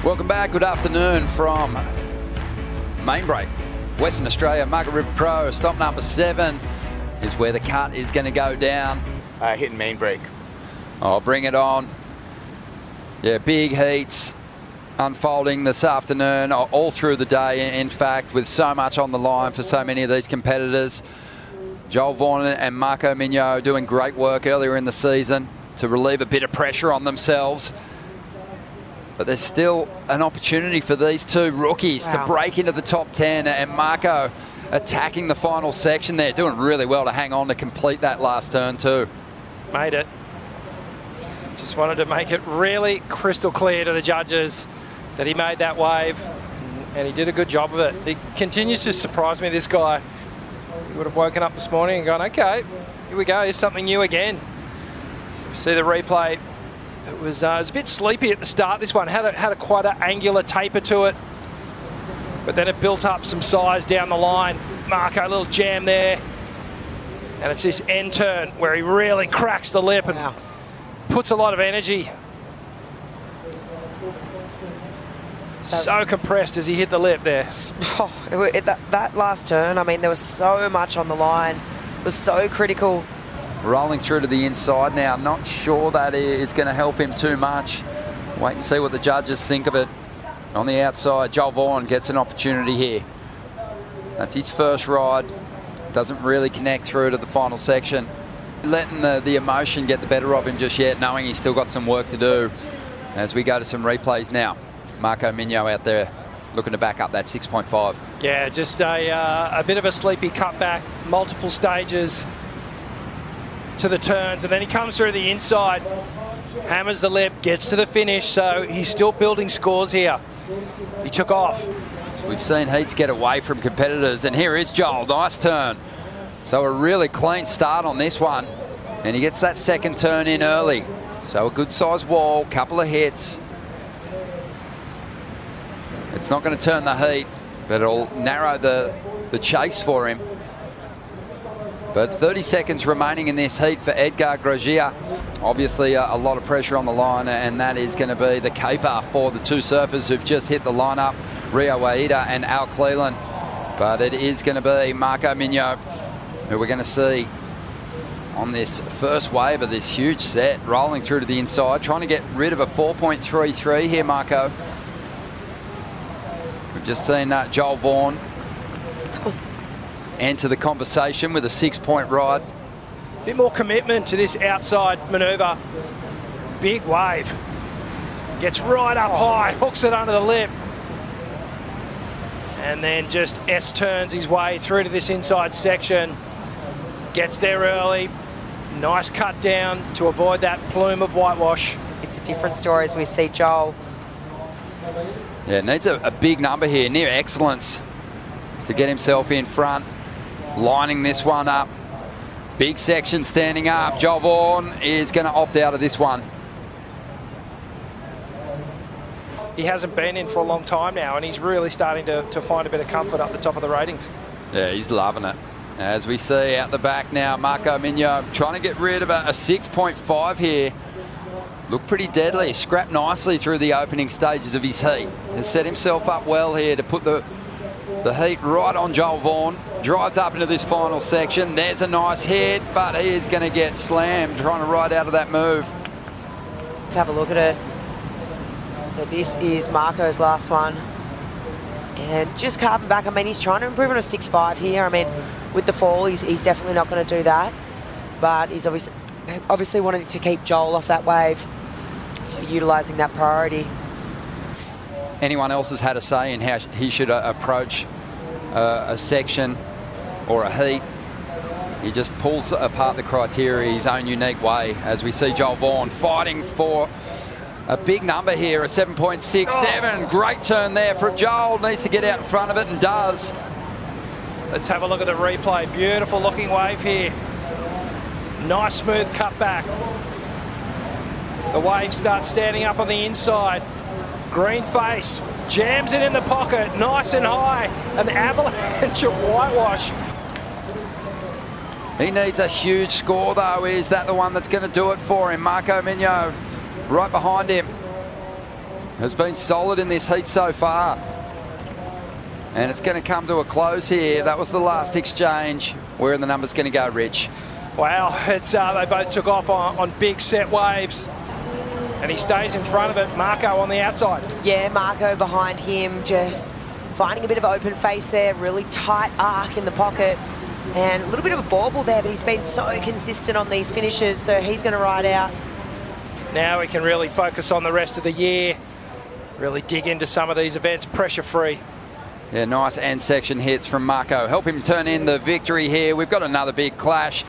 Welcome back. Good afternoon from Main Break, Western Australia. Margaret River Pro, stop number 7 is where the cut is going to go down. Hitting Main Break. Oh, bring it on. Yeah, big heats unfolding this afternoon, all through the day, in fact, with so much on the line for so many of these competitors. J.Vaughan and M.Mignot doing great work earlier in the season to relieve a bit of pressure on themselves. But there's still an opportunity for these two rookies to break into the top 10. And Marco attacking the final section there, doing really well to hang on to complete that last turn too. Made it. Just wanted to make it really crystal clear to the judges that he made that wave, and he did a good job of it. He continues to surprise me, this guy. He would have woken up this morning and gone, okay, here we go, here's something new again. So see the replay. It was a bit sleepy at the start, this one. Had quite an angular taper to it. But then it built up some size down the line. Marco, a little jam there. And it's this end turn where he really cracks the lip and puts a lot of energy. So compressed as he hit the lip there. That last turn, I mean, there was so much on the line. It was so critical. Rolling through to the inside now. Not sure that is going to help him too much. Wait and see what the judges think of it. On the outside, J.Vaughan gets an opportunity here. That's his first ride. Doesn't really connect through to the final section. Letting the emotion get the better of him just yet, knowing he's still got some work to do. As we go to some replays now. M.Mignot out there looking to back up that 6.5. Yeah, just a bit of a sleepy cutback, multiple stages to the turns, and then he comes through the inside, hammers the lip, gets to the finish, so he's still building scores here. He took off. So we've seen heats get away from competitors, and here is Joel, nice turn. So a really clean start on this one, and he gets that second turn in early. So a good sized wall, couple of hits. It's not going to turn the heat, but it'll narrow the chase for him. But 30 seconds remaining in this heat for Edgar Grosjean. Obviously a lot of pressure on the line, and that is going to be the caper for the two surfers who've just hit the lineup, Rio Waida and Al Cleland. But it is going to be M.Mignot who we're going to see on this first wave of this huge set, rolling through to the inside, trying to get rid of a 4.33 here, Marco. We've just seen J.Vaughan enter the conversation with a 6-point ride. A bit more commitment to this outside manoeuvre. Big wave. Gets right up high, hooks it under the lip. And then just S-turns his way through to this inside section. Gets there early. Nice cut down to avoid that plume of whitewash. It's a different story as we see Joel. Yeah, needs a big number here, near excellence, to get himself in front. Lining this one up. Big section standing up. J.Vaughan is going to opt out of this one. He hasn't been in for a long time now, and he's really starting to find a bit of comfort up the top of the ratings. Yeah, he's loving it. As we see out the back now, M.Mignot trying to get rid of a 6.5 here. Looked pretty deadly. Scrapped nicely through the opening stages of his heat. Has set himself up well here to put the heat right on J.Vaughan. Drives up into this final section. There's a nice hit, but he is going to get slammed trying to ride out of that move. Let's have a look at it. So this is Marco's last one. And just carving back. I mean, he's trying to improve on a 6.5 here. I mean, with the fall, he's definitely not going to do that. But he's obviously wanted to keep Joel off that wave. So utilising that priority. Anyone else has had a say in how he should approach a section or a heat. He just pulls apart the criteria his own unique way, as we see J.Vaughan fighting for a big number here, a 7.67. Great turn there from Joel. Needs to get out in front of it, and does. Let's have a look at the replay. Beautiful looking wave here. Nice smooth cutback. The wave starts standing up on the inside. Green face, jams it in the pocket, nice and high. An avalanche of whitewash. He needs a huge score though. Is that the one that's going to do it for him? M.Mignot right behind him. has been solid in this heat so far. And it's going to come to a close here. That was the last exchange. Where are the numbers going to go, Rich? Wow, it's they both took off on big set waves. And he stays in front of it. Marco on the outside. Yeah, Marco behind him, just finding a bit of open face there. Really tight arc in the pocket. And a little bit of a bauble there, but he's been so consistent on these finishes, so he's going to ride out. Now we can really focus on the rest of the year. Really dig into some of these events, pressure-free. Yeah, nice end section hits from Marco. Help him turn in the victory here. We've got another big clash.